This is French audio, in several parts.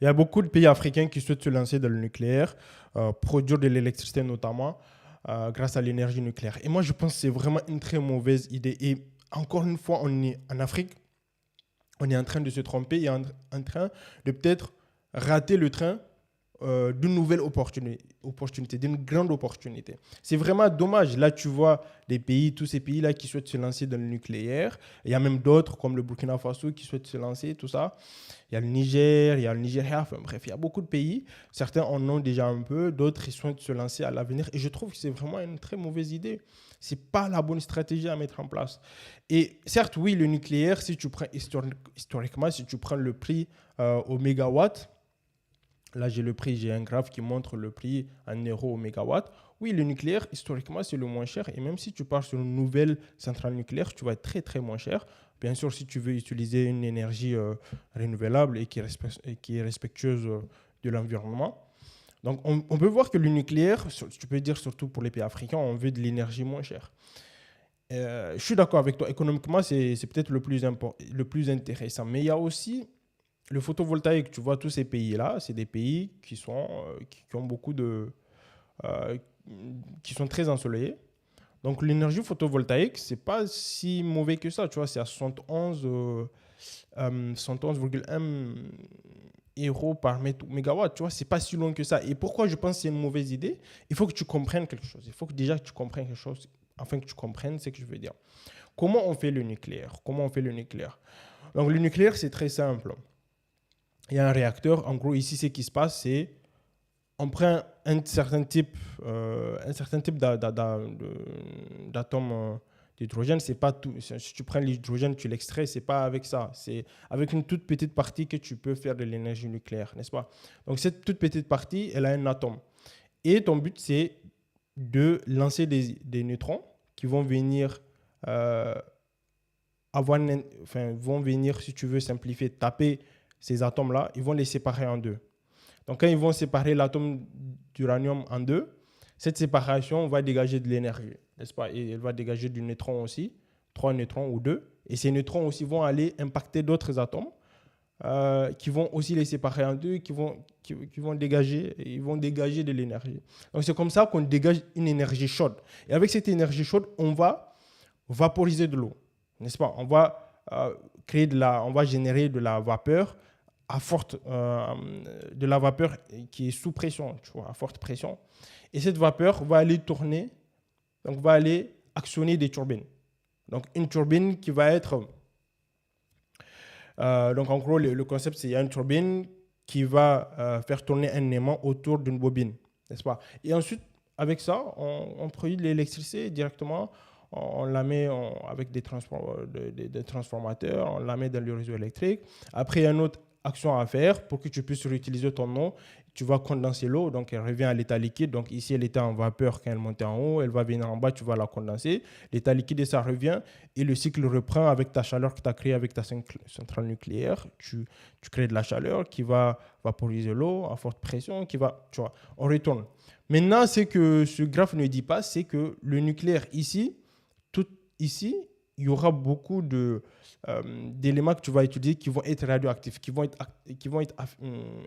Il y a beaucoup de pays africains qui souhaitent se lancer dans le nucléaire, produire de l'électricité notamment, grâce à l'énergie nucléaire. Et moi, je pense que c'est vraiment une très mauvaise idée. Et encore une fois, on est en Afrique, on est en train de se tromper et en train de peut-être rater le train d'une nouvelle opportunité, d'une grande opportunité. C'est vraiment dommage. Là, tu vois des pays, tous ces pays-là qui souhaitent se lancer dans le nucléaire. Il y a même d'autres, comme le Burkina Faso, qui souhaitent se lancer, tout ça. Il y a le Niger, il y a le Nigeria, enfin bref, il y a beaucoup de pays. Certains en ont déjà un peu, d'autres, ils souhaitent se lancer à l'avenir. Et je trouve que c'est vraiment une très mauvaise idée. Ce n'est pas la bonne stratégie à mettre en place. Et certes, oui, le nucléaire, si tu prends historiquement, si tu prends le prix au mégawatt, là, j'ai le prix, j'ai un graphe qui montre le prix en euros au mégawatt. Oui, le nucléaire, historiquement, c'est le moins cher. Et même si tu pars sur une nouvelle centrale nucléaire, tu vas être très, très moins cher. Bien sûr, si tu veux utiliser une énergie renouvelable et qui est respectueuse de l'environnement. Donc, on peut voir que le nucléaire, tu peux dire surtout pour les pays africains, on veut de l'énergie moins chère. Je suis d'accord avec toi. Économiquement, c'est peut-être le plus intéressant. Mais il y a aussi le photovoltaïque. Tu vois, tous ces pays-là, c'est des pays qui ont beaucoup euh, qui sont très ensoleillés. Donc, l'énergie photovoltaïque, c'est pas si mauvais que ça. Tu vois, c'est à 71,1 euros par mégawatt. Tu vois, c'est pas si loin que ça. Et pourquoi je pense que c'est une mauvaise idée? Il faut que tu comprennes quelque chose. Il faut que déjà que tu comprennes quelque chose, afin que tu comprennes ce que je veux dire. Comment on fait le nucléaire? Comment on fait le nucléaire? Donc, le nucléaire, c'est très simple. Il y a un réacteur. En gros, ici, ce qui se passe, c'est on prend un certain type d'atomes d'hydrogène. C'est pas tout. Si tu prends l'hydrogène, tu l'extrais, c'est pas avec ça. C'est avec une toute petite partie que tu peux faire de l'énergie nucléaire, n'est-ce pas? Donc, cette toute petite partie, elle a un atome. Et ton but, c'est de lancer des neutrons qui vont venir vont venir, si tu veux simplifier, taper ces atomes-là, ils vont les séparer en deux. Donc, quand ils vont séparer l'atome d'uranium en deux, cette séparation va dégager de l'énergie, n'est-ce pas? Et elle va dégager du neutron aussi, 3 neutrons ou 2. Et ces neutrons aussi vont aller impacter d'autres atomes qui vont aussi les séparer en deux, qui vont dégager de l'énergie. Donc, c'est comme ça qu'on dégage une énergie chaude. Et avec cette énergie chaude, on va vaporiser de l'eau, n'est-ce pas? On va on va générer de la vapeur de la vapeur qui est sous pression, tu vois, à forte pression. Et cette vapeur va aller tourner, donc va aller actionner des turbines. Donc une turbine qui va être... donc en gros, le concept, c'est qu'il y a une turbine qui va faire tourner un aimant autour d'une bobine, n'est-ce pas? Et ensuite, avec ça, on produit de l'électricité directement. On la met avec des transformateurs, on la met dans le réseau électrique. Après, il y a une autre action à faire pour que tu puisses réutiliser ton eau. Tu vas condenser l'eau, donc elle revient à l'état liquide. Donc ici, elle était en vapeur quand elle montait en haut, elle va venir en bas, tu vas la condenser. L'état liquide, et ça revient et le cycle reprend avec ta chaleur que tu as créée avec ta centrale nucléaire. Tu crées de la chaleur qui va vaporiser l'eau à forte pression, tu vois, on retourne. Maintenant, ce que ce graphe ne dit pas, c'est que le nucléaire ici, il y aura beaucoup d'éléments que tu vas utiliser qui vont être radioactifs, qui vont être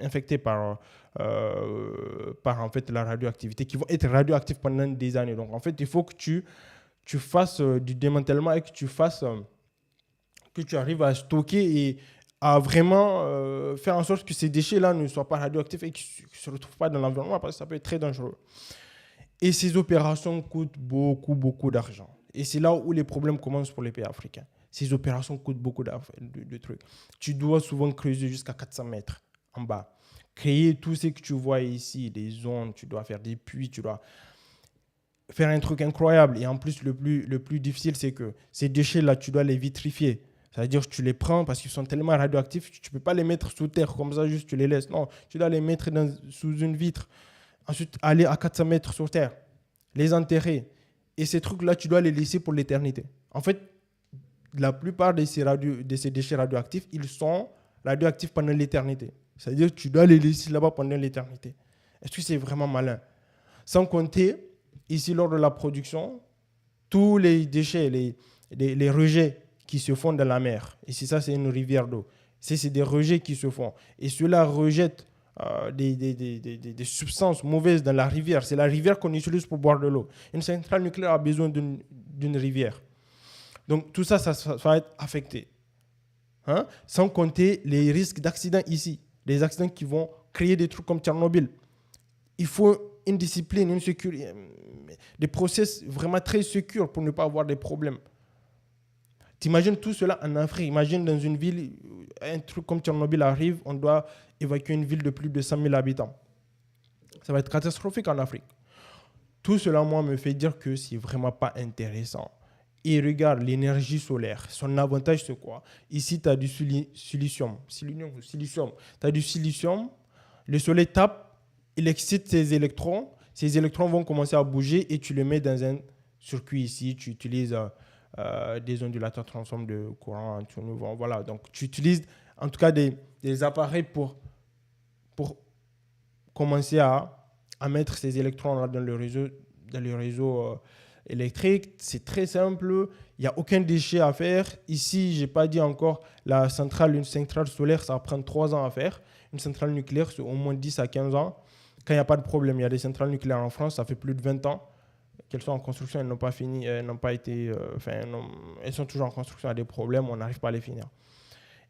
infectés par en fait, la radioactivité, qui vont être radioactifs pendant des années. Donc, en fait, il faut que tu fasses du démantèlement et que tu arrives à stocker et à vraiment faire en sorte que ces déchets-là ne soient pas radioactifs et qu'ils ne se retrouvent pas dans l'environnement parce que ça peut être très dangereux. Et ces opérations coûtent beaucoup, beaucoup d'argent. Et c'est là où les problèmes commencent pour les pays africains. Ces opérations coûtent beaucoup de trucs. Tu dois souvent creuser jusqu'à 400 mètres en bas. Créer tout ce que tu vois ici, des zones, tu dois faire des puits, tu dois faire un truc incroyable. Et en plus, le plus difficile, c'est que ces déchets-là, tu dois les vitrifier. C'est-à-dire que tu les prends parce qu'ils sont tellement radioactifs, tu ne peux pas les mettre sous terre comme ça, juste tu les laisses. Non, tu dois les mettre sous une vitre. Ensuite, aller à 400 mètres sur terre, les enterrer. Et ces trucs-là, tu dois les laisser pour l'éternité. En fait, la plupart de ces déchets radioactifs, ils sont radioactifs pendant l'éternité. C'est-à-dire que tu dois les laisser là-bas pendant l'éternité. Est-ce que c'est vraiment malin? Sans compter, ici, lors de la production, tous les déchets, les rejets qui se font dans la mer. Ici, ça, c'est une rivière d'eau. C'est des rejets qui se font. Et cela rejette des substances mauvaises dans la rivière. C'est la rivière qu'on utilise pour boire de l'eau. Une centrale nucléaire a besoin d'une rivière. Donc tout ça, ça va être affecté. Hein? Sans compter les risques d'accidents ici. Des accidents qui vont créer des trucs comme Tchernobyl. Il faut une discipline, une sécurité, des process vraiment très sécurs pour ne pas avoir des problèmes. T'imagines tout cela en Afrique. Imagine dans une ville, un truc comme Tchernobyl arrive, on doit évacuer une ville de plus de 100 000 habitants. Ça va être catastrophique en Afrique. Tout cela, moi, me fait dire que c'est vraiment pas intéressant. Et regarde, l'énergie solaire, son avantage, c'est quoi? Ici, tu as du silicium. Tu as du silicium, le soleil tape, il excite ses électrons. Ces électrons vont commencer à bouger et tu les mets dans un circuit ici. Tu utilises des ondulateurs transforment de courant. Voilà, donc tu utilises en tout cas des appareils pour commencer à mettre ces électrons là dans le réseau électrique. C'est très simple, il n'y a aucun déchet à faire. Ici, je n'ai pas dit encore, une centrale solaire, ça va prendre 3 ans à faire. Une centrale nucléaire, c'est au moins 10 à 15 ans. Quand il n'y a pas de problème, il y a des centrales nucléaires en France, ça fait plus de 20 ans qu'elles sont en construction, elles n'ont pas fini, elles sont toujours en construction, il y a des problèmes, on n'arrive pas à les finir.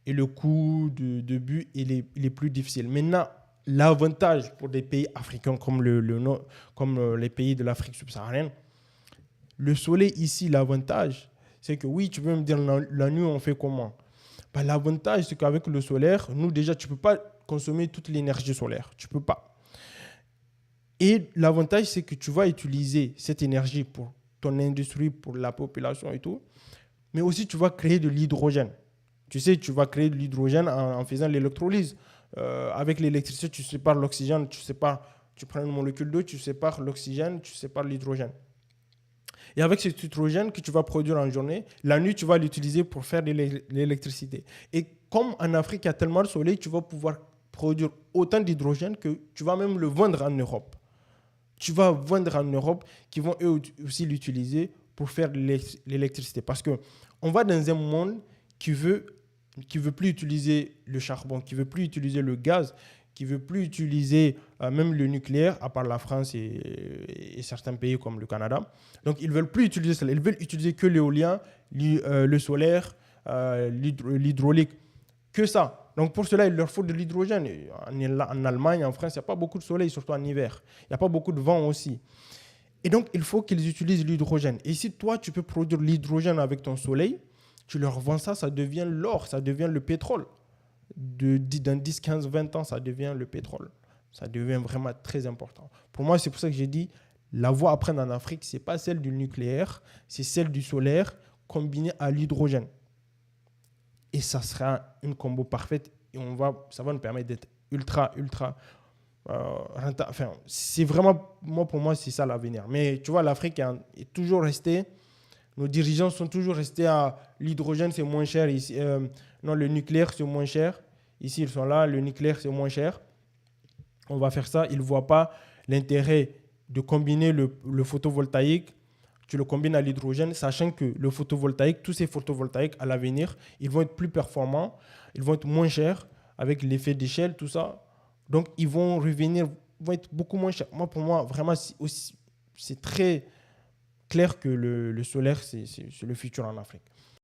Et le coût de but, il est plus difficile. Maintenant, l'avantage pour des pays africains comme les pays de l'Afrique subsaharienne, le soleil ici, l'avantage, c'est que oui, tu peux me dire la nuit, on fait comment? L'avantage, c'est qu'avec le solaire, nous déjà, tu ne peux pas consommer toute l'énergie solaire. Tu ne peux pas. Et l'avantage, c'est que tu vas utiliser cette énergie pour ton industrie, pour la population et tout. Mais aussi, tu vas créer de l'hydrogène. Tu sais, tu vas créer de l'hydrogène en faisant l'électrolyse. Avec l'électricité, tu sépares l'oxygène, tu prends une molécule d'eau, tu sépares l'oxygène, tu sépares l'hydrogène. Et avec cet hydrogène que tu vas produire en journée, la nuit, tu vas l'utiliser pour faire de l'électricité. Et comme en Afrique, il y a tellement de soleil, tu vas pouvoir produire autant d'hydrogène que tu vas même le vendre en Europe. Tu vas vendre en Europe qui vont eux aussi l'utiliser pour faire de l'électricité. Parce qu'on va dans un monde qui veut plus utiliser le charbon, qui veut plus utiliser le gaz, qui veut plus utiliser même le nucléaire, à part la France et certains pays comme le Canada. Donc, ils ne veulent plus utiliser cela. Ils veulent utiliser que l'éolien, le solaire, l'hydraulique, que ça. Donc, pour cela, il leur faut de l'hydrogène. En Allemagne, en France, il n'y a pas beaucoup de soleil, surtout en hiver. Il n'y a pas beaucoup de vent aussi. Et donc, il faut qu'ils utilisent l'hydrogène. Et si toi, tu peux produire l'hydrogène avec ton soleil, tu leur vends ça, ça devient l'or, ça devient le pétrole. Dans 10, 15, 20 ans, ça devient le pétrole. Ça devient vraiment très important. Pour moi, c'est pour ça que j'ai dit, la voie à prendre en Afrique, ce n'est pas celle du nucléaire, c'est celle du solaire combinée à l'hydrogène. Et ça sera une combo parfaite et ça va nous permettre d'être ultra rentable. Enfin, c'est vraiment, pour moi, c'est ça l'avenir. Mais tu vois, l'Afrique est toujours restée, nos dirigeants sont toujours restés à l'hydrogène, c'est moins cher. Ici, non, le nucléaire, c'est moins cher. Ici, ils sont là, le nucléaire, c'est moins cher. On va faire ça. Ils ne voient pas l'intérêt de combiner le photovoltaïque. Tu le combines à l'hydrogène, sachant que le photovoltaïque, tous ces photovoltaïques, à l'avenir, ils vont être plus performants, ils vont être moins chers avec l'effet d'échelle, tout ça. Donc, ils vont être beaucoup moins chers. Pour moi, vraiment, c'est très clair que le solaire, c'est le futur en Afrique.